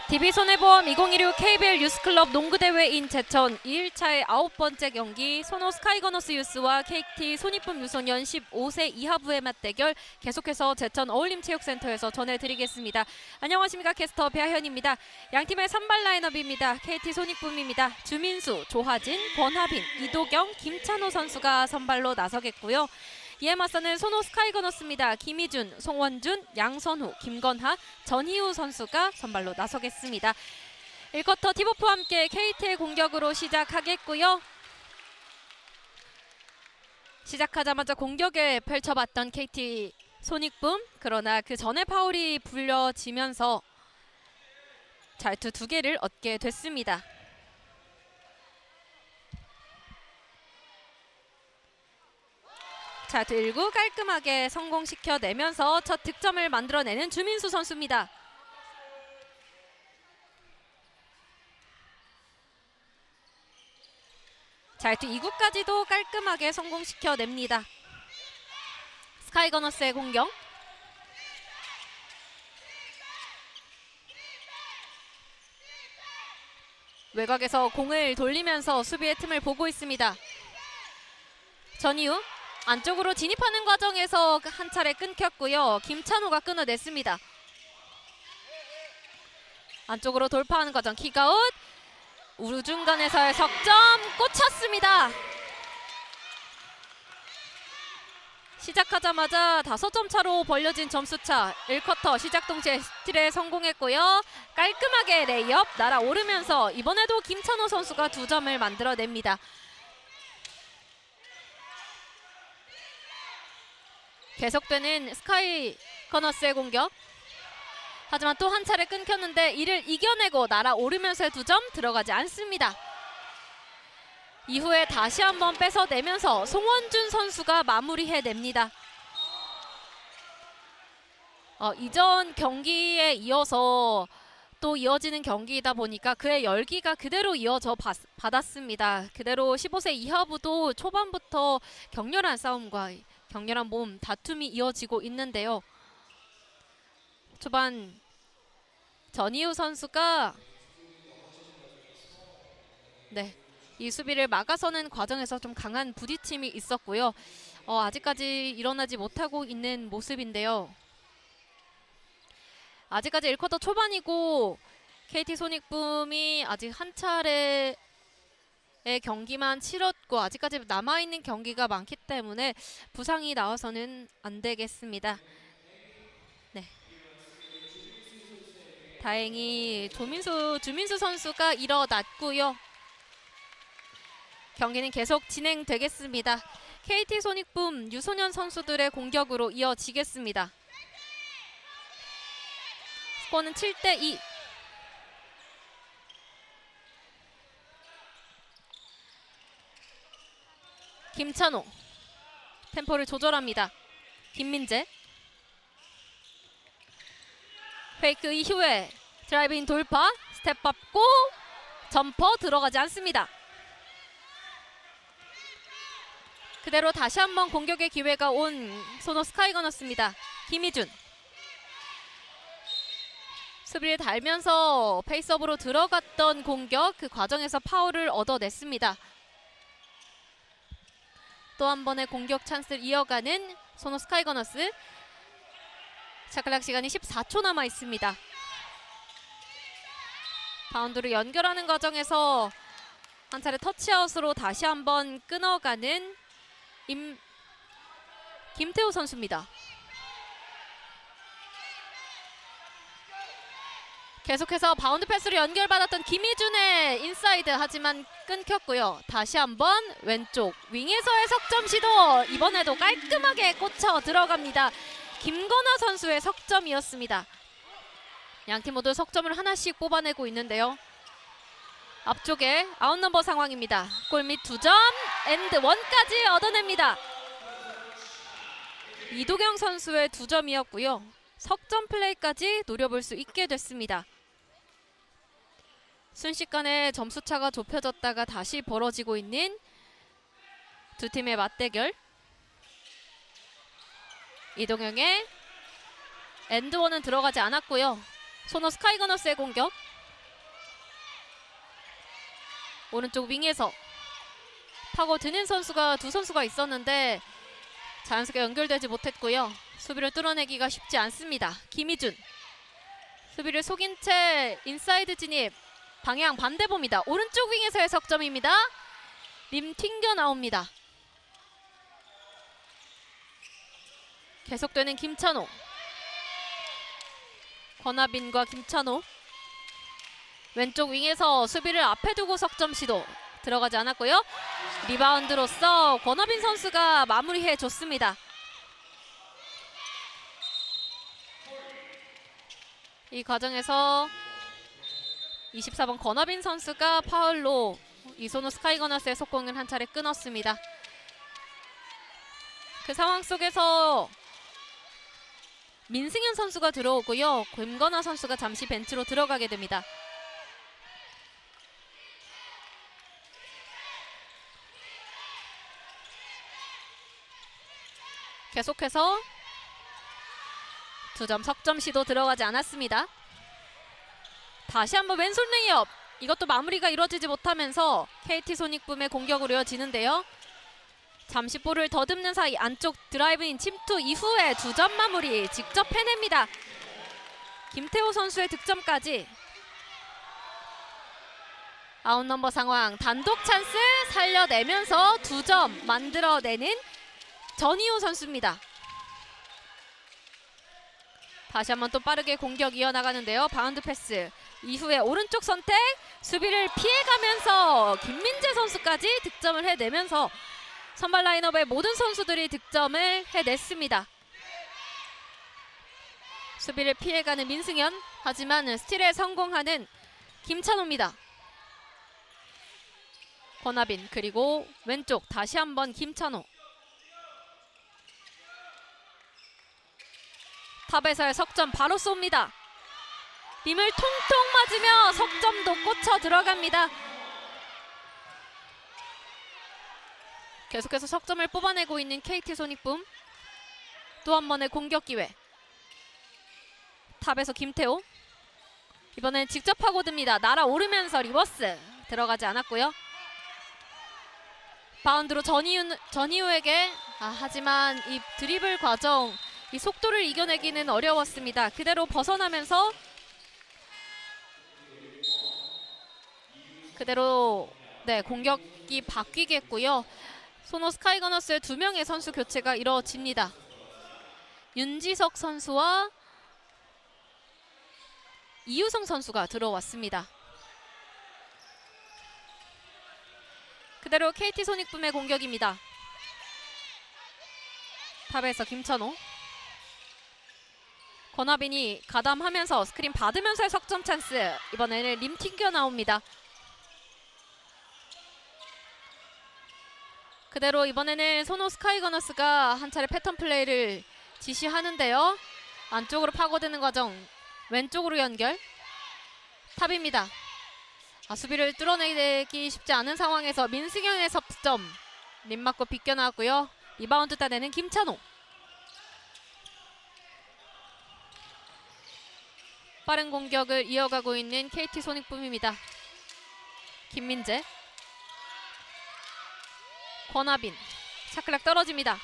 DB손해보험 2016 KBL 유스클럽 농구대회인 제천 2일차의 9번째 경기 손호 스카이거너스 유스와 KT 손익분 유소년 15세 이하부의 맞대결 계속해서 제천 어울림체육센터에서 전해드리겠습니다. 안녕하십니까, 캐스터 배하현입니다. 양팀의 선발 라인업입니다. KT 손익분입니다. 주민수, 조하진, 권하빈, 이도경, 김찬호 선수가 선발로 나서겠고요. 이에 맞서는 손호 스카이거너스입니다. 김희준, 송원준, 양선우, 김건하, 전희우 선수가 선발로 나서겠습니다. 1쿼터 팁오프와 함께 KT의 공격으로 시작하겠고요. 시작하자마자 공격에 펼쳐봤던 KT 손익분, 그러나 그 전에 파울이 불려지면서 잘투 2개를 얻게 됐습니다. 잘투 1구 깔끔하게 성공시켜내면서 첫 득점을 만들어내는 주민수 선수입니다. 잘투 2구까지도 깔끔하게 성공시켜냅니다. 스카이거너스의 공격. 외곽에서 공을 돌리면서 수비의 틈을 보고 있습니다. 전희우 안쪽으로 진입하는 과정에서 한 차례 끊겼고요. 김찬호가 끊어냈습니다. 안쪽으로 돌파하는 과정 킥아웃. 우중간에서의 석점 꽂혔습니다. 시작하자마자 5점 차로 벌려진 점수차. 1쿼터 시작 동시에 스틸에 성공했고요. 깔끔하게 레이업 날아오르면서 이번에도 김찬호 선수가 2점을 만들어냅니다. 계속되는 스카이거너스의 공격. 하지만 또 한 차례 끊겼는데 이를 이겨내고 날아오르면서의 2점 들어가지 않습니다. 이후에 다시 한번 뺏어내면서 송원준 선수가 마무리해냅니다. 이전 경기에 이어서 또 이어지는 경기이다 보니까 그의 열기가 그대로 이어져 받았습니다. 그대로 15세 이하부도 초반부터 격렬한 싸움과 격렬한 몸 다툼이 이어지고 있는데요. 초반 전희우 선수가 이 수비를 막아서는 과정에서 좀 강한 부딪힘이 있었고요. 아직까지 일어나지 못하고 있는 모습인데요. 아직까지 1쿼터 초반이고 KT 손익분이 아직 한 차례의 경기만 치렀고 아직까지 남아있는 경기가 많기 때문에 부상이 나와서는 안 되겠습니다. 다행히 주민수 선수가 일어났고요. 경기는 계속 진행되겠습니다. KT 손익분 유소년 선수들의 공격으로 이어지겠습니다. 스코어는 7대2. 김찬호 템포를 조절합니다. 김민재 페이크 이후에 드라이브인 돌파 스텝 밟고 점퍼 들어가지 않습니다. 그대로 다시 한번 공격의 기회가 온 손호 스카이거너스입니다. 김희준 수비를 달면서 페이스업으로 들어갔던 공격, 그 과정에서 파울을 얻어냈습니다. 또 한 번의 공격 찬스를 이어가는 손호 스카이거너스. 샤클락 시간이 14초 남아 있습니다. 바운드를 연결하는 과정에서 한 차례 터치아웃으로 다시 한번 끊어가는 김태우 선수입니다. 계속해서 바운드 패스로 연결받았던 김희준의 인사이드, 하지만 끊겼고요. 다시 한번 왼쪽 윙에서의 석점 시도, 이번에도 깔끔하게 꽂혀 들어갑니다. 김건하 선수의 석점이었습니다. 양팀 모두 석점을 하나씩 뽑아내고 있는데요. 앞쪽에 아웃넘버 상황입니다. 골밑 2점, 앤드 1까지 얻어냅니다. 이도경 선수의 2점이었고요. 석점 플레이까지 노려볼 수 있게 됐습니다. 순식간에 점수차가 좁혀졌다가 다시 벌어지고 있는 두 팀의 맞대결. 이동영의 엔드원은 들어가지 않았고요. 손호 스카이거너스의 공격. 오른쪽 윙에서 파고드는 선수가 두 선수가 있었는데 자연스럽게 연결되지 못했고요. 수비를 뚫어내기가 쉽지 않습니다. 김희준 수비를 속인 채 인사이드 진입, 방향 반대 봅니다. 오른쪽 윙에서의 석점입니다. 림 튕겨 나옵니다. 계속되는 김찬호, 권하빈과 김찬호 왼쪽 윙에서 수비를 앞에 두고 석점 시도 들어가지 않았고요. 리바운드로서 권하빈 선수가 마무리해 줬습니다. 이 과정에서 24번 권하빈 선수가 파울로 이소노 스카이거너스의 속공을 한 차례 끊었습니다. 그 상황 속에서 민승현 선수가 들어오고요. 김건아 선수가 잠시 벤치로 들어가게 됩니다. 계속해서 2점 석점 시도 들어가지 않았습니다. 다시 한번 왼손 레이업, 이것도 마무리가 이루어지지 못하면서 KT 소닉붐의 공격으로 이어지는데요. 잠시 볼을 더듬는 사이 안쪽 드라이브인 침투 이후에 2점 마무리 직접 해냅니다. 김태호 선수의 득점까지. 아웃넘버 상황, 단독 찬스 살려내면서 2점 만들어내는 전희호 선수입니다. 다시 한번 또 빠르게 공격 이어나가는데요. 바운드 패스 이후에 오른쪽 선택, 수비를 피해가면서 김민재 선수까지 득점을 해내면서 선발 라인업의 모든 선수들이 득점을 해냈습니다. 수비를 피해가는 민승현, 하지만 스틸에 성공하는 김찬호입니다. 권하빈, 그리고 왼쪽 다시 한번 김찬호. 탑에서의 석점 바로 쏩니다. 림을 통통 맞으며 석점도 꽂혀 들어갑니다. 계속해서 석점을 뽑아내고 있는 KT 소닉붐. 또 한 번의 공격 기회. 탑에서 김태호. 이번엔 직접 파고듭니다. 날아오르면서 리버스 들어가지 않았고요. 바운드로 전희우에게 하지만 이 드리블 과정, 이 속도를 이겨내기는 어려웠습니다. 그대로 벗어나면서 그대로 공격이 바뀌겠고요. 소노 스카이거너스의 2명의 선수 교체가 이루어집니다. 윤지석 선수와 이유성 선수가 들어왔습니다. 그대로 KT 소닉붐의 공격입니다. 탑에서 김찬호. 권하빈이 가담하면서 스크린 받으면서의 석점 찬스. 이번에는 림 튕겨 나옵니다. 그대로 이번에는 소노 스카이거너스가 한 차례 패턴 플레이를 지시하는데요. 안쪽으로 파고드는 과정, 왼쪽으로 연결. 탑입니다. 수비를 뚫어내기 쉽지 않은 상황에서 민승현의 석점. 림 맞고 비껴나왔고요. 리바운드 따내는 김찬호. 빠른 공격을 이어가고 있는 KT 소닉붐입니다. 김민재. 권하빈. 샤클락 떨어집니다.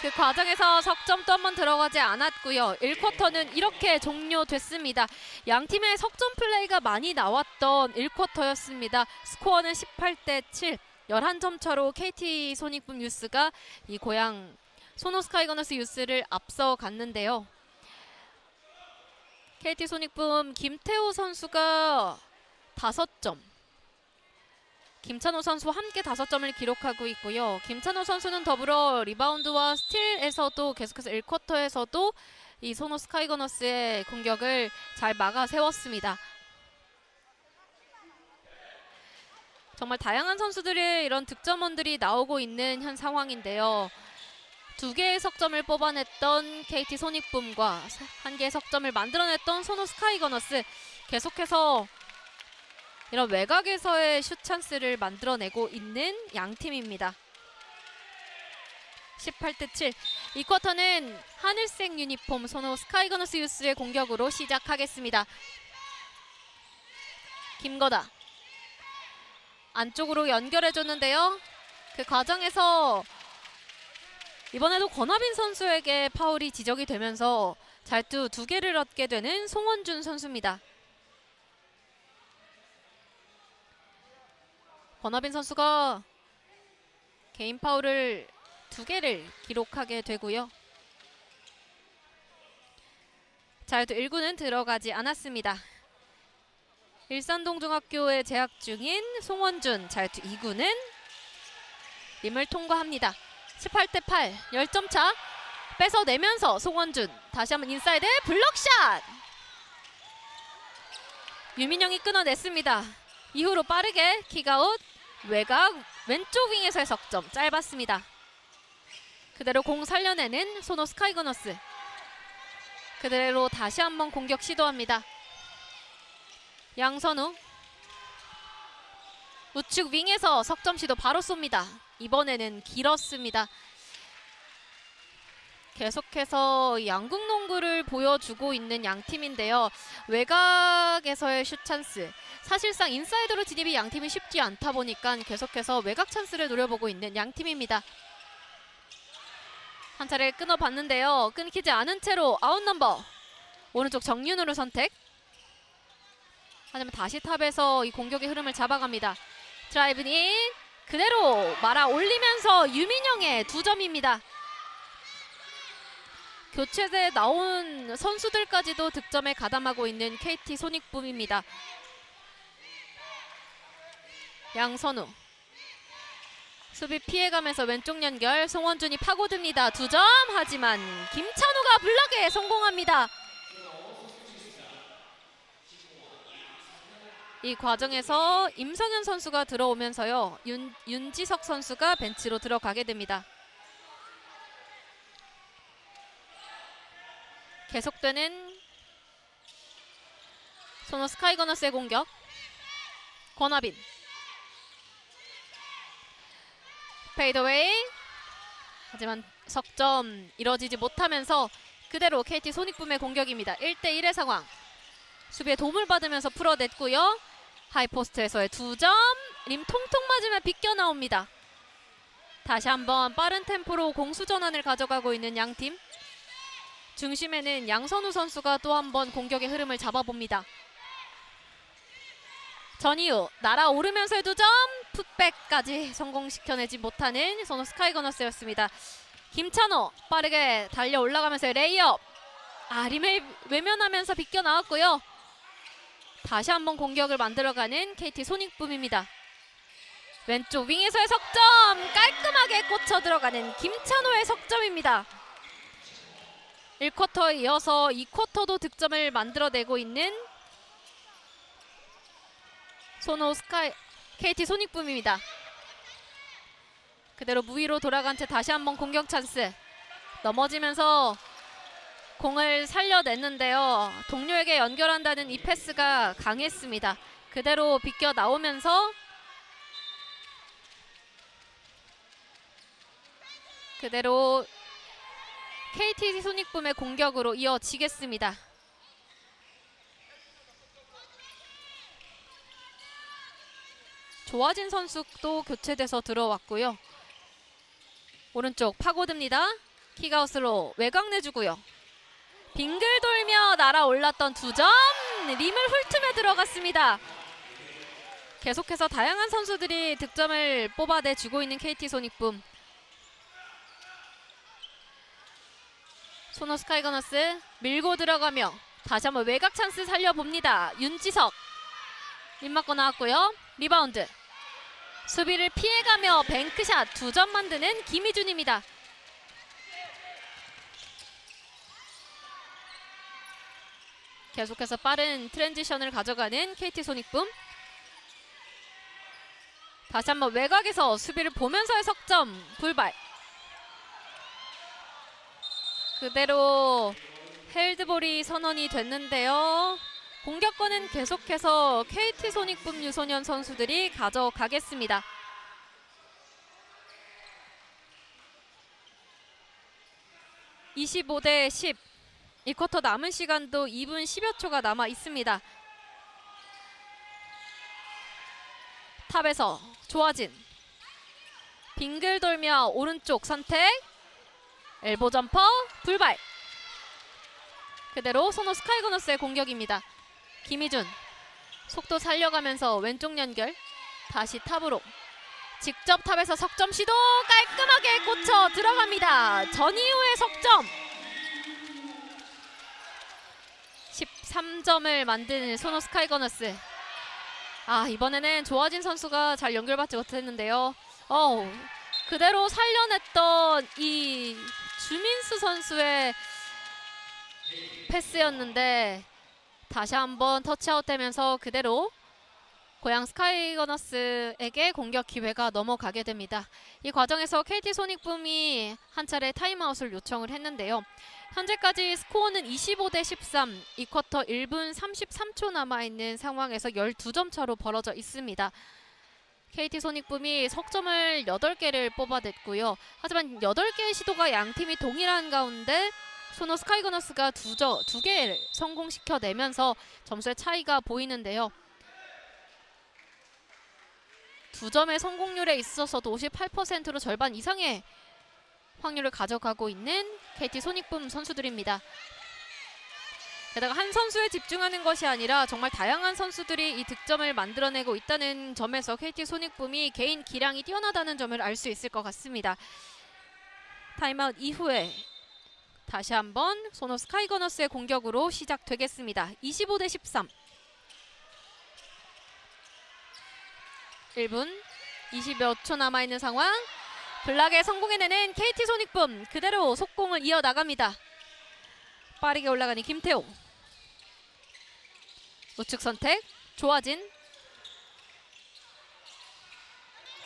그 과정에서 석점 또 한 번 들어가지 않았고요. 1쿼터는 이렇게 종료됐습니다. 양 팀의 석점 플레이가 많이 나왔던 1쿼터였습니다. 스코어는 18대7, 11점 차로 KT 소닉붐 유스가 이 고향 소노 스카이거너스 유스를 앞서 갔는데요. KT 소닉붐 김태호 선수가 5점, 김찬호 선수와 함께 5점을 기록하고 있고요. 김찬호 선수는 더불어 리바운드와 스틸에서도 계속해서 1쿼터에서도 이 소노 스카이거너스의 공격을 잘 막아 세웠습니다. 정말 다양한 선수들의 이런 득점원들이 나오고 있는 현 상황인데요. 2개의 석점을 뽑아냈던 KT 소닉붐과 1개의 석점을 만들어냈던 소노 스카이거너스, 계속해서 이런 외곽에서의 슛 찬스를 만들어내고 있는 양 팀입니다. 18대7. 이 쿼터는 하늘색 유니폼 소노 스카이거너스 유스의 공격으로 시작하겠습니다. 김거다. 안쪽으로 연결해줬는데요. 그 과정에서 이번에도 권하빈 선수에게 파울이 지적이 되면서 잘투 2개를 얻게 되는 송원준 선수입니다. 권하빈 선수가 개인 파울을 2개를 기록하게 되고요. 잘투 1구는 들어가지 않았습니다. 일산동중학교에 재학 중인 송원준 잘투 2구는 림을 통과합니다. 18대 8, 10점 차. 뺏어내면서 송원준 다시 한번 인사이드 블럭샷! 유민영이 끊어냈습니다. 이후로 빠르게 킥아웃, 외곽 왼쪽 윙에서의 석점 짧았습니다. 그대로 공 살려내는 소노 스카이거너스. 그대로 다시 한번 공격 시도합니다. 양선우 우측 윙에서 석점 시도 바로 쏩니다. 이번에는 길었습니다. 계속해서 양궁 농구를 보여주고 있는 양 팀인데요. 외곽에서의 슛 찬스. 사실상 인사이드로 진입이 양 팀이 쉽지 않다 보니까 계속해서 외곽 찬스를 노려보고 있는 양 팀입니다. 한 차례 끊어봤는데요. 끊기지 않은 채로 아웃 넘버. 오른쪽 정윤우를 선택. 하지만 다시 탑에서 이 공격의 흐름을 잡아갑니다. 드라이브 인. 그대로 말아 올리면서 유민영의 2점입니다. 교체돼 나온 선수들까지도 득점에 가담하고 있는 KT 손익붐입니다. 양선우 수비 피해가면서 왼쪽 연결. 송원준이 파고듭니다. 2점. 하지만 김찬우가 블락에 성공합니다. 이 과정에서 임성현 선수가 들어오면서요. 윤지석 선수가 벤치로 들어가게 됩니다. 계속되는 소노 스카이거너스의 공격. 권하빈 페이드웨이. 하지만 석점 이뤄지지 못하면서 그대로 KT 손익붐의 공격입니다. 1대1의 상황. 수비에 도움을 받으면서 풀어냈고요. 하이포스트에서의 2점. 림 통통 맞으면 비껴나옵니다. 다시 한번 빠른 템포로 공수 전환을 가져가고 있는 양팀. 중심에는 양선우 선수가 또 한 번 공격의 흐름을 잡아봅니다. 전이후 날아오르면서의 2점. 풋백까지 성공시켜내지 못하는 소노 스카이거너스였습니다. 김찬호 빠르게 달려 올라가면서 레이업. 림을 외면하면서 비껴나왔고요. 다시 한번 공격을 만들어가는 KT 손익붐입니다. 왼쪽 윙에서의 석점. 깔끔하게 꽂혀 들어가는 김찬호의 석점입니다. 1쿼터에 이어서 2쿼터도 득점을 만들어내고 있는 KT 손익붐입니다. 그대로 무위로 돌아간 채 다시 한번 공격 찬스. 넘어지면서 공을 살려냈는데요. 동료에게 연결한다는 이 패스가 강했습니다. 그대로 비껴 나오면서 그대로 KT 손익붐의 공격으로 이어지겠습니다. 조하진 선수도 교체돼서 들어왔고요. 오른쪽 파고듭니다. 킥아웃으로 외곽 내주고요. 빙글 돌며 날아올랐던 2점. 림을 훑으며 들어갔습니다. 계속해서 다양한 선수들이 득점을 뽑아내주고 있는 KT 손익붐. 소노 스카이거너스 밀고 들어가며 다시 한번 외곽 찬스 살려봅니다. 윤지석 림 맞고 나왔고요. 리바운드. 수비를 피해가며 뱅크샷 2점 만드는 김희준입니다. 계속해서 빠른 트랜지션을 가져가는 KT 손익붐. 다시 한번 외곽에서 수비를 보면서의 석점. 불발. 그대로 헬드볼이 선언이 됐는데요. 공격권은 계속해서 KT 손익붐 유소년 선수들이 가져가겠습니다. (25대 10). 이 쿼터 남은 시간도 2분 10여 초가 남아 있습니다. 탑에서 조아진 빙글 돌며 오른쪽 선택. 엘보 점퍼 불발. 그대로 소노 스카이거너스의 공격입니다. 김희준 속도 살려가면서 왼쪽 연결. 다시 탑으로 직접 탑에서 석점 시도 깔끔하게 꽂혀 들어갑니다. 전이후의 석점. 13점을 만든 소노 스카이거너스. 이번에는 조아진 선수가 잘 연결받지 못했는데요. 그대로 살려냈던 이 주민수 선수의 패스였는데 다시 한번 터치아웃 되면서 그대로 고양 스카이거너스에게 공격 기회가 넘어가게 됩니다. 이 과정에서 KT 소닉붐이 한 차례 타임아웃을 요청을 했는데요. 현재까지 스코어는 25대 13, 2쿼터 1분 33초 남아있는 상황에서 12점 차로 벌어져 있습니다. KT 소닉붐이 석점을 8개를 뽑아냈고요. 하지만 8개의 시도가 양팀이 동일한 가운데 소노 스카이거너스가 2개를 성공시켜내면서 점수의 차이가 보이는데요. 2점의 성공률에 있어서도 58%로 절반 이상의 확률을 가져가고 있는 KT 소닉붐 선수들입니다. 게다가 한 선수에 집중하는 것이 아니라 정말 다양한 선수들이 이 득점을 만들어내고 있다는 점에서 KT 소닉붐이 개인 기량이 뛰어나다는 점을 알 수 있을 것 같습니다. 타임아웃 이후에 다시 한번 소노 스카이거너스의 공격으로 시작되겠습니다. 25대 13. 1분 20여 초 남아있는 상황. 블락에 성공해내는 KT 소닉붐. 그대로 속공을 이어나갑니다. 빠르게 올라가는 김태호. 우측 선택. 조아진.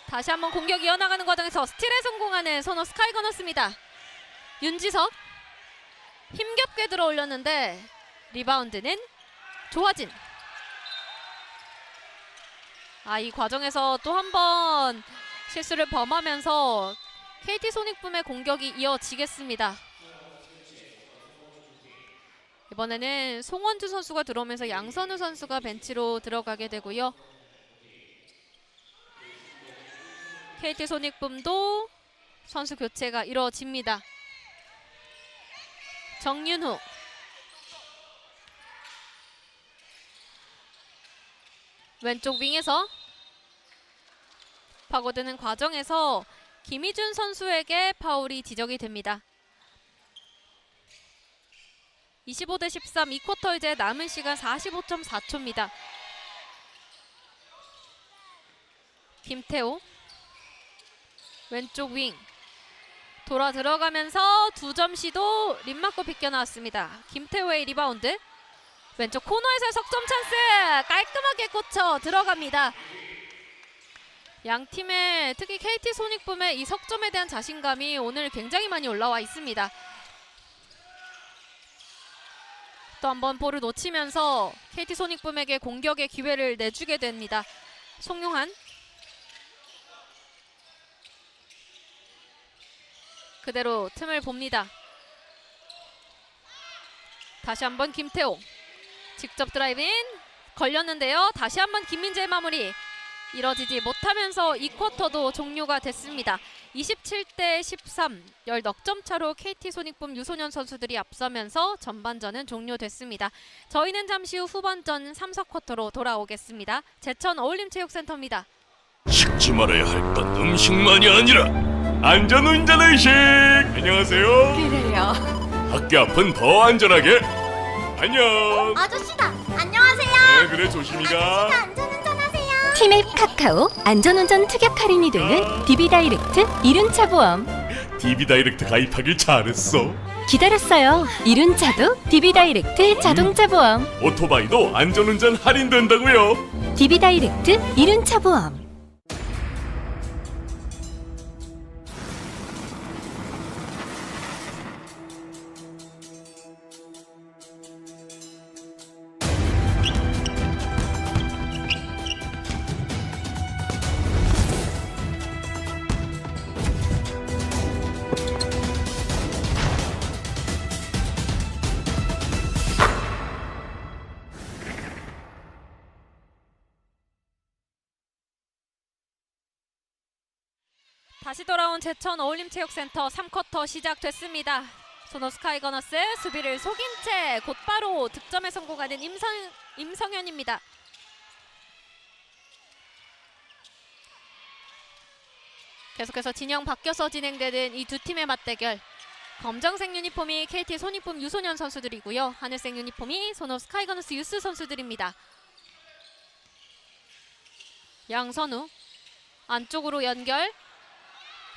다시 한번 공격 이어나가는 과정에서 스틸에 성공하는 소노 스카이거너스입니다. 윤지석. 힘겹게 들어 올렸는데 리바운드는 조아진. 이 과정에서 또 한 번 실수를 범하면서 KT 소닉붐의 공격이 이어지겠습니다. 이번에는 송원주 선수가 들어오면서 양선우 선수가 벤치로 들어가게 되고요. KT 소닉붐도 선수 교체가 이루어집니다. 정윤후. 왼쪽 윙에서 파고드는 과정에서 김희준 선수에게 파울이 지적이 됩니다. 25대 13, 2쿼터 이제 남은 시간 45.4초입니다. 김태호. 왼쪽 윙. 돌아 들어가면서 2점 시도 림 맞고 비껴나왔습니다. 김태호의 리바운드. 왼쪽 코너에서의 석점 찬스. 깔끔하게 꽂혀 들어갑니다. 양 팀의 특히 KT 소닉붐의 이 석점에 대한 자신감이 오늘 굉장히 많이 올라와 있습니다. 또 한번 볼을 놓치면서 KT 소닉붐에게 공격의 기회를 내주게 됩니다. 송용한. 그대로 틈을 봅니다. 다시 한번 김태호. 직접 드라이브인 걸렸는데요. 다시 한번 김민재의 마무리. 이뤄지지 못하면서 2쿼터도 종료가 됐습니다. 27대 13, 10점 차로 KT 소닉붐 유소년 선수들이 앞서면서 전반전은 종료됐습니다. 저희는 잠시 후 후반전 3, 4쿼터로 돌아오겠습니다. 제천 어울림체육센터입니다. 식지 말아야 할 건 음식만이 아니라 안전운전의식! 안녕하세요. 그래요. 학교 앞은 더 안전하게. 안녕. 아저씨다. 안녕하세요. 네, 그래 조심히 가. 안전운전하세요. 티맵 카카오 안전운전 특약 할인이 되는 DB다이렉트 이륜차 보험. DB다이렉트 가입하길 잘했어. 기다렸어요. 이륜차도 DB다이렉트 자동차 보험. 오토바이도 안전운전 할인된다고요. DB다이렉트 이륜차 보험. 다시 돌아온 제천 어울림체육센터 3쿼터 시작됐습니다. 소노 스카이거너스 수비를 속인 채 곧바로 득점에 성공하는 임성현입니다. 계속해서 진영 바뀌어서 진행되는 이 두 팀의 맞대결. 검정색 유니폼이 KT 손익분 유소년 선수들이고요. 하늘색 유니폼이 소노 스카이거너스 유스 선수들입니다. 양선우 안쪽으로 연결.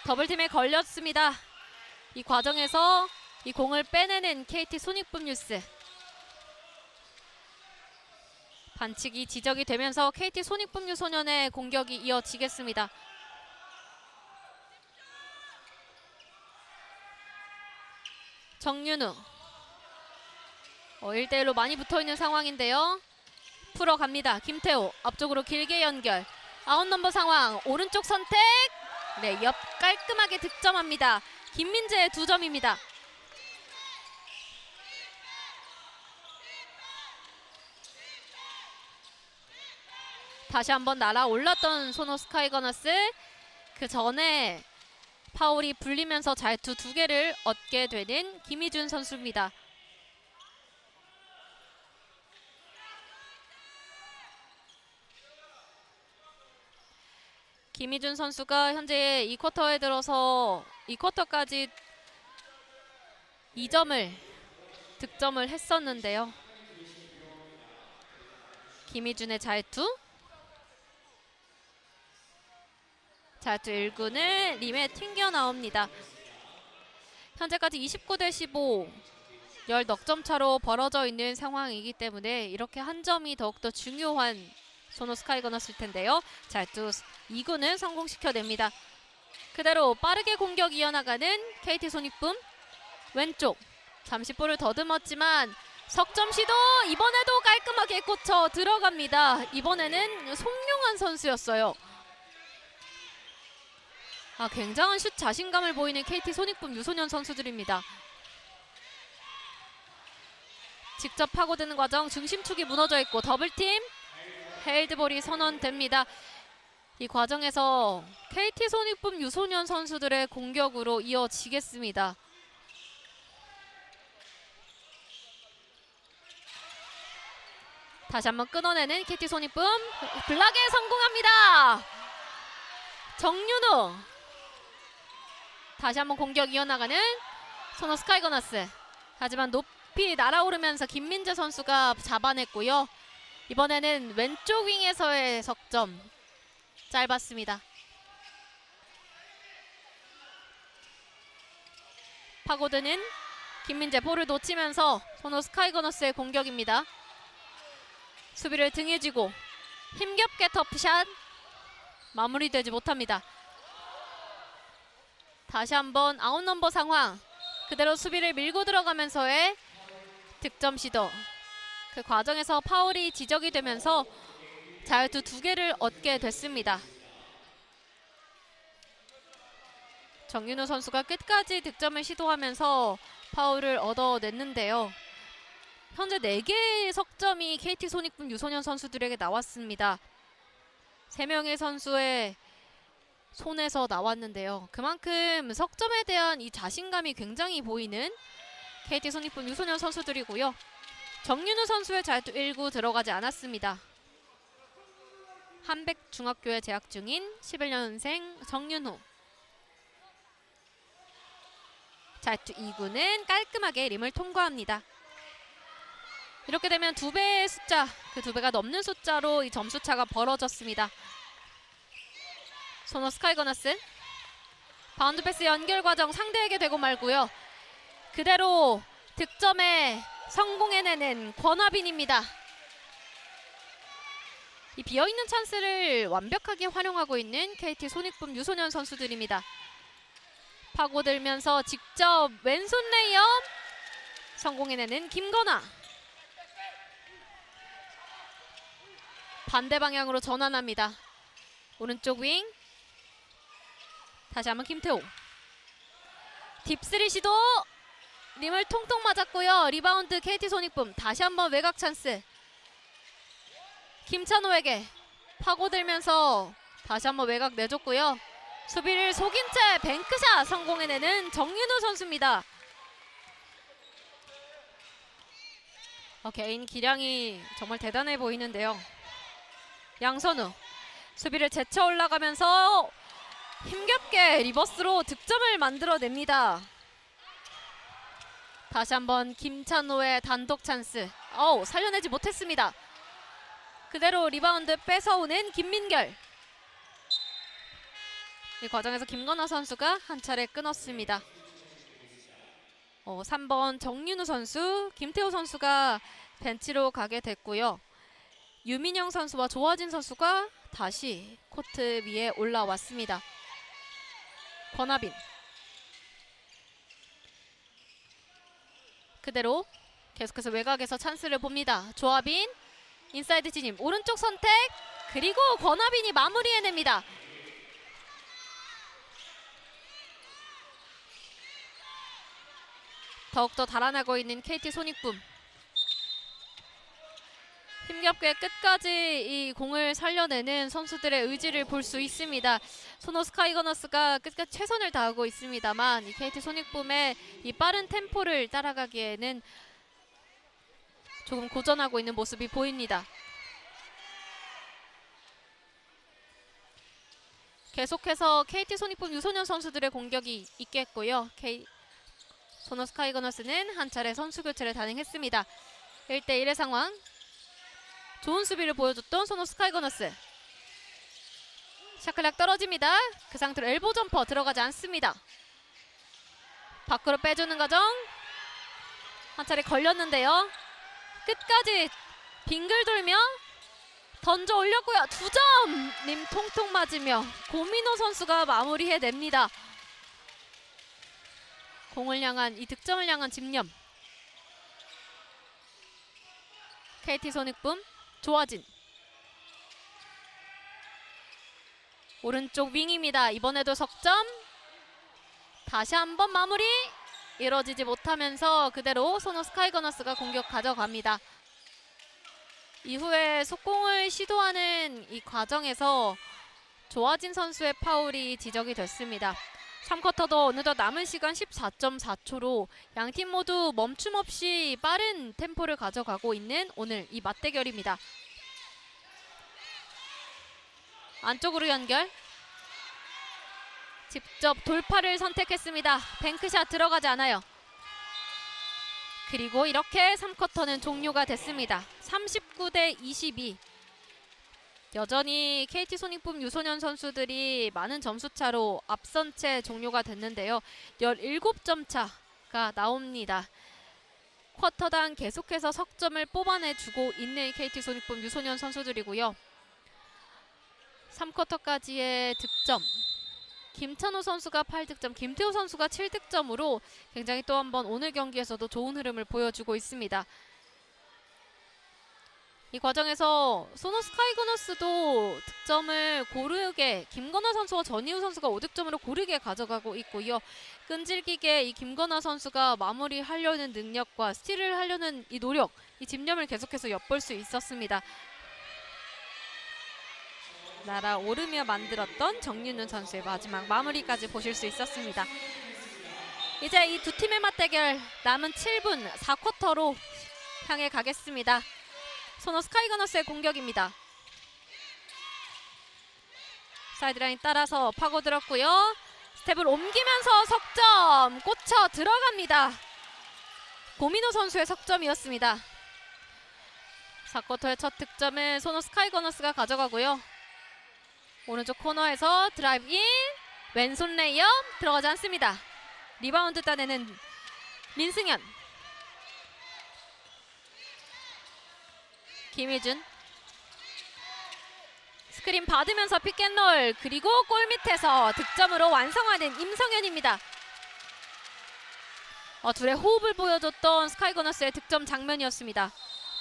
더블팀에 걸렸습니다. 이 과정에서 이 공을 빼내는 KT 손익분 유스. 반칙이 지적이 되면서 KT 손익분 유소년의 공격이 이어지겠습니다. 정윤우 1대1로 많이 붙어있는 상황인데요. 풀어갑니다. 김태호 앞쪽으로 길게 연결. 아웃 넘버 상황 오른쪽 선택. 네, 옆 깔끔하게 득점합니다. 김민재의 2점입니다. 다시 한번 날아올랐던 소노 스카이거너스. 그 전에 파울이 불리면서 잘투 2개를 얻게 되는 김희준 선수입니다. 김희준 선수가 현재 이 쿼터에 들어서 이 쿼터까지 2점을 득점을 했었는데요. 김희준의 잘투 1구는 림에 튕겨 나옵니다. 현재까지 29대 15 10넉점 차로 벌어져 있는 상황이기 때문에 이렇게 한 점이 더욱더 중요한 소노 스카이거너스일 텐데요. 잘투 2구는 성공시켜냅니다. 그대로 빠르게 공격 이어나가는 KT 손익분. 왼쪽 잠시 볼을 더듬었지만 석점 시도 이번에도 깔끔하게 꽂혀 들어갑니다. 이번에는 송용환 선수였어요. 굉장한 슛 자신감을 보이는 KT 손익분 유소년 선수들입니다. 직접 파고드는 과정 중심축이 무너져 있고 더블팀 헤일드볼이 선언됩니다. 이 과정에서 KT 손익분 유소년 선수들의 공격으로 이어지겠습니다. 다시 한번 끊어내는 KT 손익분. 블락에 성공합니다. 정윤우. 다시 한번 공격 이어나가는 소노 스카이거너스. 하지만 높이 날아오르면서 김민재 선수가 잡아냈고요. 이번에는 왼쪽 윙에서의 석점 짧았습니다. 파고드는 김민재 볼을 놓치면서 소노 스카이거너스의 공격입니다. 수비를 등에 쥐고 힘겹게 터프샷 마무리되지 못합니다. 다시 한번 아웃 넘버 상황. 그대로 수비를 밀고 들어가면서의 득점 시도. 그 과정에서 파울이 지적이 되면서 자유투 2개를 얻게 됐습니다. 정윤우 선수가 끝까지 득점을 시도하면서 파울을 얻어냈는데요. 현재 4개의 석점이 KT 손익분 유소년 선수들에게 나왔습니다. 3명의 선수의 손에서 나왔는데요. 그만큼 석점에 대한 이 자신감이 굉장히 보이는 KT 손익분 유소년 선수들이고요. 정윤우 선수의 잘투 1구 들어가지 않았습니다. 한백중학교에 재학 중인 11년생 정윤우. 잘투 2구는 깔끔하게 림을 통과합니다. 이렇게 되면 2배의 숫자, 그 2배가 넘는 숫자로 이 점수차가 벌어졌습니다. 소노 스카이거너스. 바운드 패스 연결 과정 상대에게 되고 말고요. 그대로 득점에 성공해내는 권하빈입니다. 이 비어있는 찬스를 완벽하게 활용하고 있는 KT 손익분 유소년 선수들입니다. 파고들면서 직접 왼손 레이업 성공해내는 김건아. 반대 방향으로 전환합니다. 오른쪽 윙. 다시 한번 김태호. 딥3 시도. 림을 통통 맞았고요. 리바운드 KT 손익분. 다시 한번 외곽 찬스. 김찬호에게 파고들면서 다시 한번 외곽 내줬고요. 수비를 속인 채 뱅크샷 성공해내는 정윤우 선수입니다. 개인 기량이 정말 대단해 보이는데요. 양선우 수비를 제쳐 올라가면서 힘겹게 리버스로 득점을 만들어냅니다. 다시 한번 김찬호의 단독 찬스. 살려내지 못했습니다. 그대로 리바운드 뺏어오는 김민결. 이 과정에서 김건아 선수가 한 차례 끊었습니다. 3번 정윤우 선수, 김태호 선수가 벤치로 가게 됐고요. 유민영 선수와 조화진 선수가 다시 코트 위에 올라왔습니다. 권하빈 그대로 계속해서 외곽에서 찬스를 봅니다. 조하빈 인사이드 진입, 오른쪽 선택, 그리고 권하빈이 마무리해냅니다. 더욱더 달아나고 있는 KT 손익붐. 힘겹게 끝까지 이 공을 살려내는 선수들의 의지를 볼 수 있습니다. 소노 스카이거너스가 끝까지 최선을 다하고 있습니다만 이 KT 손익붐의 이 빠른 템포를 따라가기에는 조금 고전하고 있는 모습이 보입니다. 계속해서 KT 손익붐 유소년 선수들의 공격이 있겠고요. 소노 스카이거너스는 한 차례 선수 교체를 단행했습니다. 1대1의 상황. 좋은 수비를 보여줬던 소노 스카이거너스. 샤클락 떨어집니다. 그 상태로 엘보 점퍼 들어가지 않습니다. 밖으로 빼주는 과정. 한 차례 걸렸는데요. 끝까지 빙글 돌며 던져 올렸고요. 2점! 님 통통 맞으며 고민호 선수가 마무리해냅니다. 공을 향한 이 득점을 향한 집념. KT 손익붐 조화진 오른쪽 윙입니다. 이번에도 석점. 다시 한번 마무리 이뤄지지 못하면서 그대로 소노 스카이거너스가 공격 가져갑니다. 이후에 속공을 시도하는 이 과정에서 조화진 선수의 파울이 지적이 됐습니다. 3쿼터도 어느덧 남은 시간 14.4초로 양팀 모두 멈춤 없이 빠른 템포를 가져가고 있는 오늘 이 맞대결입니다. 안쪽으로 연결. 직접 돌파를 선택했습니다. 뱅크샷 들어가지 않아요. 그리고 이렇게 3쿼터는 종료가 됐습니다. 39대22. 여전히 KT 손익붐 유소년 선수들이 많은 점수차로 앞선 채 종료가 됐는데요. 17점 차가 나옵니다. 쿼터당 계속해서 석점을 뽑아내주고 있는 KT 손익붐 유소년 선수들이고요. 3쿼터까지의 득점. 김찬호 선수가 8득점, 김태호 선수가 7득점으로 굉장히 또 한 번 오늘 경기에서도 좋은 흐름을 보여주고 있습니다. 이 과정에서 소노 스카이거너스도 득점을 고르게 김건아 선수와 전희우 선수가 5득점으로 고르게 가져가고 있고요. 끈질기게 이 김건아 선수가 마무리하려는 능력과 스틸을 하려는 이 노력, 이 집념을 계속해서 엿볼 수 있었습니다. 날아오르며 만들었던 정윤우 선수의 마지막 마무리까지 보실 수 있었습니다. 이제 이 두 팀의 맞대결 남은 7분 4쿼터로 향해 가겠습니다. 소노 스카이거너스의 공격입니다. 사이드라인 따라서 파고들었고요. 스텝을 옮기면서 석점 꽂혀 들어갑니다. 고민호 선수의 석점이었습니다. 4쿼터의 첫 득점을 소노 스카이거너스가 가져가고요. 오른쪽 코너에서 드라이브 인, 왼손 레이업 들어가지 않습니다. 리바운드 따내는 민승현. 김희준. 스크린 받으면서 픽앤롤, 그리고 골 밑에서 득점으로 완성하는 임성현입니다. 둘의 호흡을 보여줬던 스카이거너스의 득점 장면이었습니다.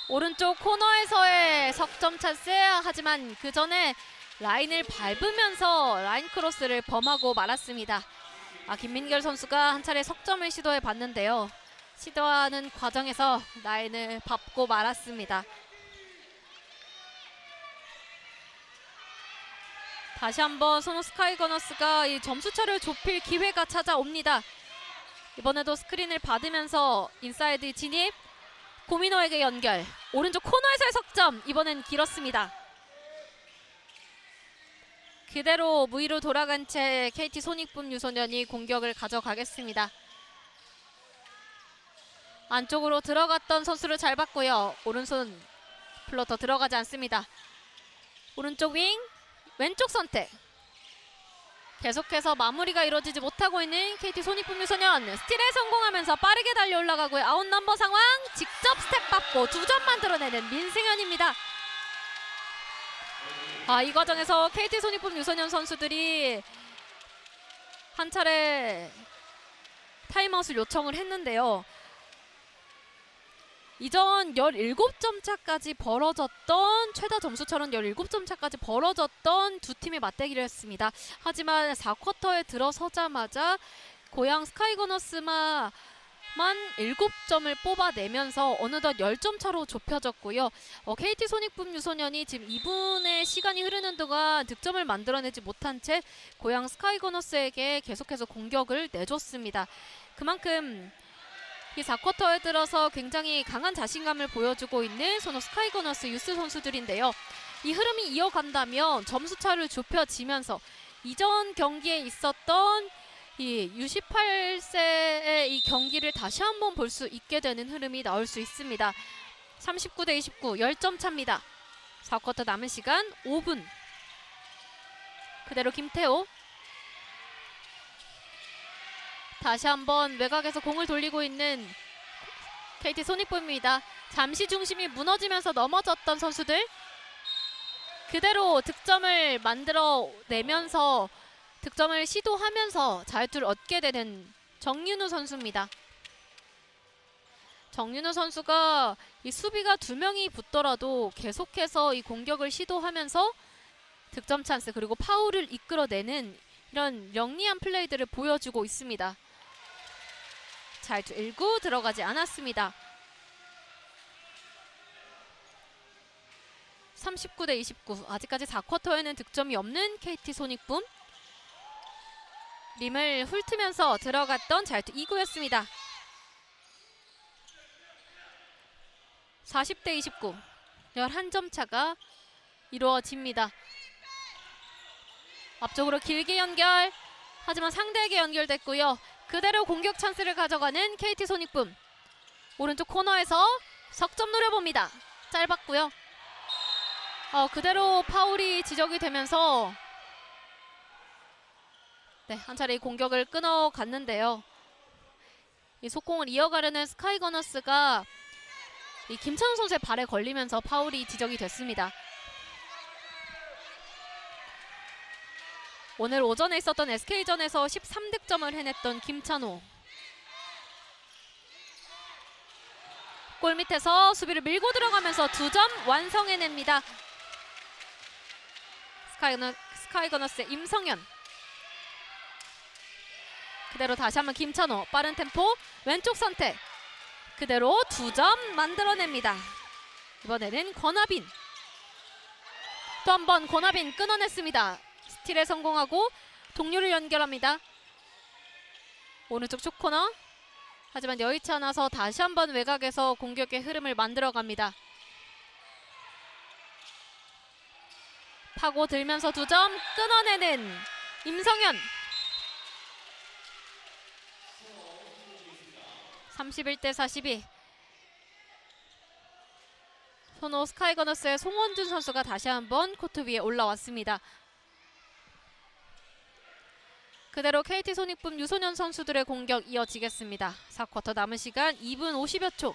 오른쪽 코너에서의 석점 찬스, 하지만 그 전에 라인을 밟으면서 라인 크로스를 범하고 말았습니다. 김민결 선수가 한 차례 석점을 시도해 봤는데요. 시도하는 과정에서 라인을 밟고 말았습니다. 다시 한번 소노 스카이거너스가 이 점수차를 좁힐 기회가 찾아옵니다. 이번에도 스크린을 받으면서 인사이드 진입, 고민호에게 연결, 오른쪽 코너에서의 석점, 이번엔 길었습니다. 그대로 무위로 돌아간 채 KT 손익분 유소년이 공격을 가져가겠습니다. 안쪽으로 들어갔던 선수를 잘 봤고요. 오른손 플로터 들어가지 않습니다. 오른쪽 윙, 왼쪽 선택. 계속해서 마무리가 이루어지지 못하고 있는 KT 손익분 유소년. 스틸에 성공하면서 빠르게 달려 올라가고요. 아웃 넘버 상황, 직접 스텝 받고 2점 만들어내는 민승현입니다. 이 과정에서 KT 손익분 유소년 선수들이 한 차례 타임아웃을 요청을 했는데요. 이전 17점 차까지 벌어졌던, 최다 점수처럼 17점 차까지 벌어졌던 두 팀의 맞대기를 했습니다. 하지만 4쿼터에 들어서자마자 고양 스카이거너스만 7점을 뽑아내면서 어느덧 10점 차로 좁혀졌고요. KT 손익분 유소년이 지금 2분의 시간이 흐르는 동안 득점을 만들어내지 못한 채 고양 스카이거너스에게 계속해서 공격을 내줬습니다. 그만큼 이 4쿼터에 들어서 굉장히 강한 자신감을 보여주고 있는 소노 스카이거너스 유스 선수들인데요. 이 흐름이 이어간다면 점수차를 좁혀지면서 이전 경기에 있었던 이 U18세의 이 경기를 다시 한번 볼 수 있게 되는 흐름이 나올 수 있습니다. 39대 29, 10점 차입니다. 4쿼터 남은 시간 5분. 그대로 김태호. 다시 한번 외곽에서 공을 돌리고 있는 KT 손익분입니다. 잠시 중심이 무너지면서 넘어졌던 선수들. 그대로 득점을 만들어내면서 득점을 시도하면서 자유투를 얻게 되는 정윤우 선수입니다. 정윤우 선수가 이 수비가 2명이 붙더라도 계속해서 이 공격을 시도하면서 득점 찬스 그리고 파울을 이끌어내는 이런 영리한 플레이들을 보여주고 있습니다. 자유투 1구 들어가지 않았습니다. 39대 29. 아직까지 4쿼터에는 득점이 없는 KT 손익분. 림을 훑으면서 들어갔던 자유투 2구였습니다. 40대 29. 11점 차가 이루어집니다. 앞쪽으로 길게 연결. 하지만 상대에게 연결됐고요. 그대로 공격 찬스를 가져가는 KT 손익분. 오른쪽 코너에서 석점 노려봅니다. 짧았고요. 그대로 파울이 지적이 되면서 한 차례 이 공격을 끊어갔는데요. 이 속공을 이어가려는 스카이거너스가 이 김찬우 선수의 발에 걸리면서 파울이 지적이 됐습니다. 오늘 오전에 있었던 SK전에서 13득점을 해냈던 김찬호. 골 밑에서 수비를 밀고 들어가면서 2점 완성해냅니다. 스카이거너스의 임성현. 그대로 다시 한번 김찬호. 빠른 템포 왼쪽 선택. 그대로 2점 만들어냅니다. 이번에는 권하빈. 또 한 번 권하빈 끊어냈습니다. 스틸에 성공하고 동료를 연결합니다. 오른쪽 쇼코너. 하지만 여의치 않아서 다시 한번 외곽에서 공격의 흐름을 만들어갑니다. 파고들면서 2점 끊어내는 임성현. 31대 42. 소노 스카이거너스의 송원준 선수가 다시 한번 코트 위에 올라왔습니다. 그대로 KT 손익분 유소년 선수들의 공격 이어지겠습니다. 4쿼터 남은 시간 2분 50여 초.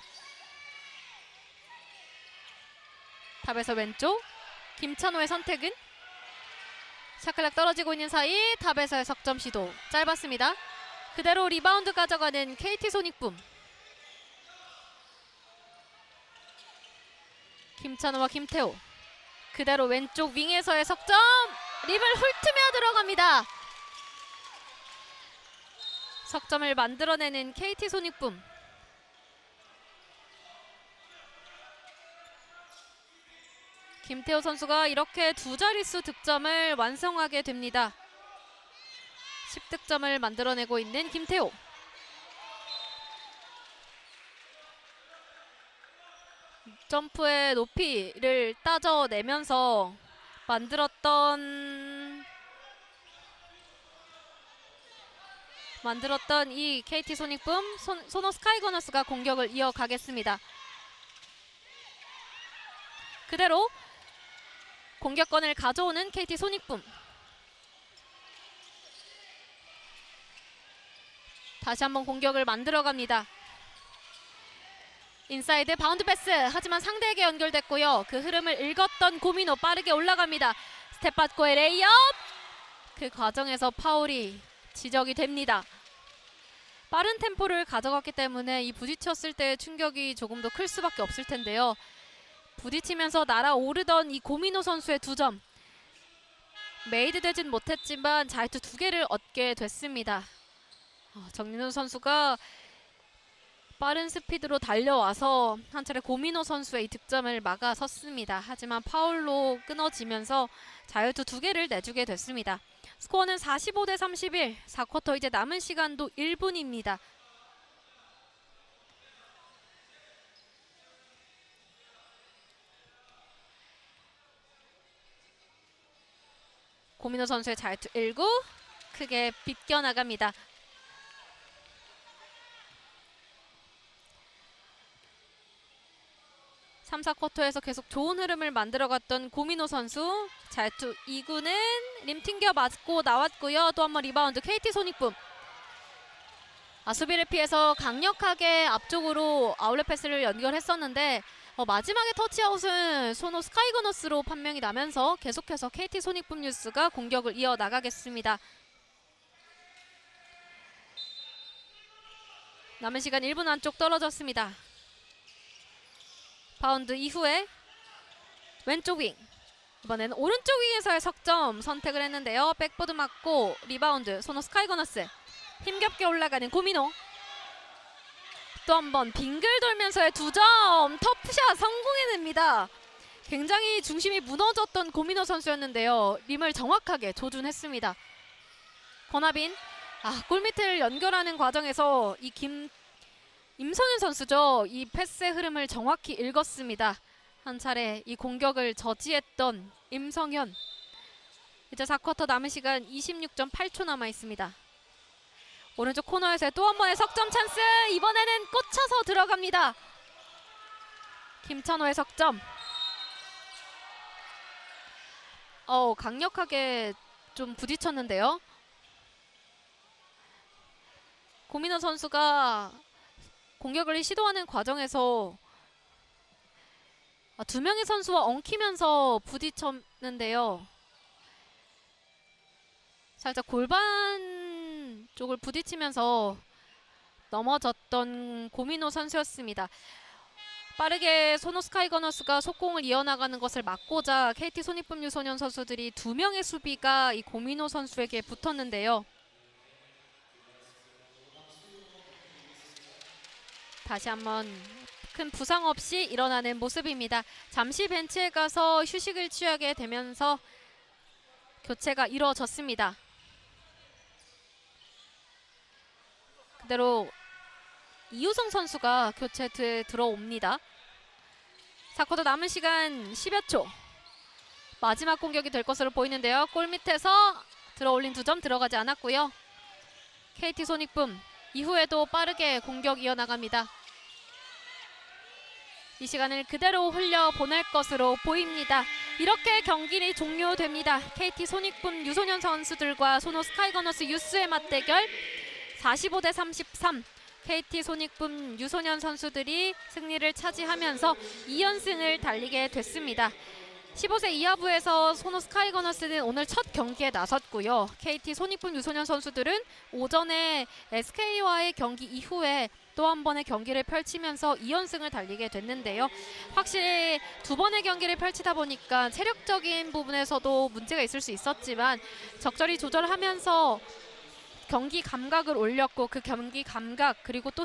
탑에서 왼쪽. 김찬호의 선택은 샤클락 떨어지고 있는 사이 탑에서의 석점 시도 짧았습니다. 그대로 리바운드 가져가는 KT 손익분. 김찬호와 김태호. 그대로 왼쪽 윙에서의 석점. 립을 훑으며 들어갑니다. 석점을 만들어내는 KT 손익분. 김태호 선수가 이렇게 두 자릿수 득점을 완성하게 됩니다. 10득점을 만들어내고 있는 김태호. 점프의 높이를 따져내면서 만들었던 이 KT 소닉붐 소노 스카이거너스가 공격을 이어가겠습니다. 그대로 공격권을 가져오는 KT 소닉붐. 다시 한번 공격을 만들어갑니다. 인사이드 바운드 패스, 하지만 상대에게 연결됐고요. 그 흐름을 읽었던 고민호 빠르게 올라갑니다. 스텝 받고의 레이업! 그 과정에서 파울이 지적이 됩니다. 빠른 템포를 가져갔기 때문에 이 부딪혔을 때의 충격이 조금 더 클 수밖에 없을 텐데요. 부딪히면서 날아오르던 이 고민호 선수의 2점. 메이드 되진 못했지만 자유투 2개를 얻게 됐습니다. 정민호 선수가 빠른 스피드로 달려와서 한 차례 고민호 선수의 이 득점을 막아섰습니다. 하지만 파울로 끊어지면서 자유투 2개를 내주게 됐습니다. 스코어는 45대 31, 4쿼터 이제 남은 시간도 1분입니다. 고민호 선수의 자유투 1구 크게 비껴나갑니다. 삼, 4쿼터에서 계속 좋은 흐름을 만들어갔던 고민호 선수. 자유투 2구는 림 튕겨 맞고 나왔고요. 또 한 번 리바운드 KT 소닉붐. 수비를 피해서 강력하게 앞쪽으로 아웃렛 패스를 연결했었는데 마지막에 터치아웃은 소노 스카이거너스로 판명이 나면서 계속해서 KT 소닉붐 뉴스가 공격을 이어나가겠습니다. 남은 시간 1분 안쪽 떨어졌습니다. 바운드 이후에 왼쪽 윙, 이번에는 오른쪽 윙에서의 석점 선택을 했는데요. 백보드 맞고 리바운드 소노 스카이거너스. 힘겹게 올라가는 고민호. 또 한 번 빙글 돌면서의 2점 터프샷 성공해냅니다. 굉장히 중심이 무너졌던 고민호 선수였는데요. 림을 정확하게 조준했습니다. 권하빈, 골밑을 연결하는 과정에서 이 임성현 선수죠. 이 패스의 흐름을 정확히 읽었습니다. 한 차례 이 공격을 저지했던 임성현. 이제 4쿼터 남은 시간 26.8초 남아 있습니다. 오른쪽 코너에서 또 한 번의 석점 찬스. 이번에는 꽂혀서 들어갑니다. 김찬호의 석점. 강력하게 좀 부딪혔는데요. 고민호 선수가 공격을 시도하는 과정에서 2명의 선수와 엉키면서 부딪혔는데요. 살짝 골반 쪽을 부딪히면서 넘어졌던 고민호 선수였습니다. 빠르게 소노 스카이거너스가 속공을 이어나가는 것을 막고자 KT 소닉붐 유소년 선수들이 2명의 수비가 이 고민호 선수에게 붙었는데요. 다시 한번 큰 부상 없이 일어나는 모습입니다. 잠시 벤치에 가서 휴식을 취하게 되면서 교체가 이루어졌습니다. 그대로 이우성 선수가 교체에 들어옵니다. 4쿼터 남은 시간 10여 초. 마지막 공격이 될 것으로 보이는데요. 골밑에서 들어올린 2점 들어가지 않았고요. KT 소닉붐 이후에도 빠르게 공격 이어나갑니다. 이 시간을 그대로 흘려보낼 것으로 보입니다. 이렇게 경기는 종료됩니다. KT 소닉붐 유소년 선수들과 소노 스카이거너스 유스의 맞대결 45대 33. KT 소닉붐 유소년 선수들이 승리를 차지하면서 2연승을 달리게 됐습니다. 15세 이하부에서 소노 스카이거너스는 오늘 첫 경기에 나섰고요. KT 소닉붐 유소년 선수들은 오전에 SK와의 경기 이후에 또 한 번의 경기를 펼치면서 2연승을 달리게 됐는데요. 확실히 2번의 경기를 펼치다 보니까 체력적인 부분에서도 문제가 있을 수 있었지만 적절히 조절하면서 경기 감각을 올렸고 그 경기 감각 그리고 또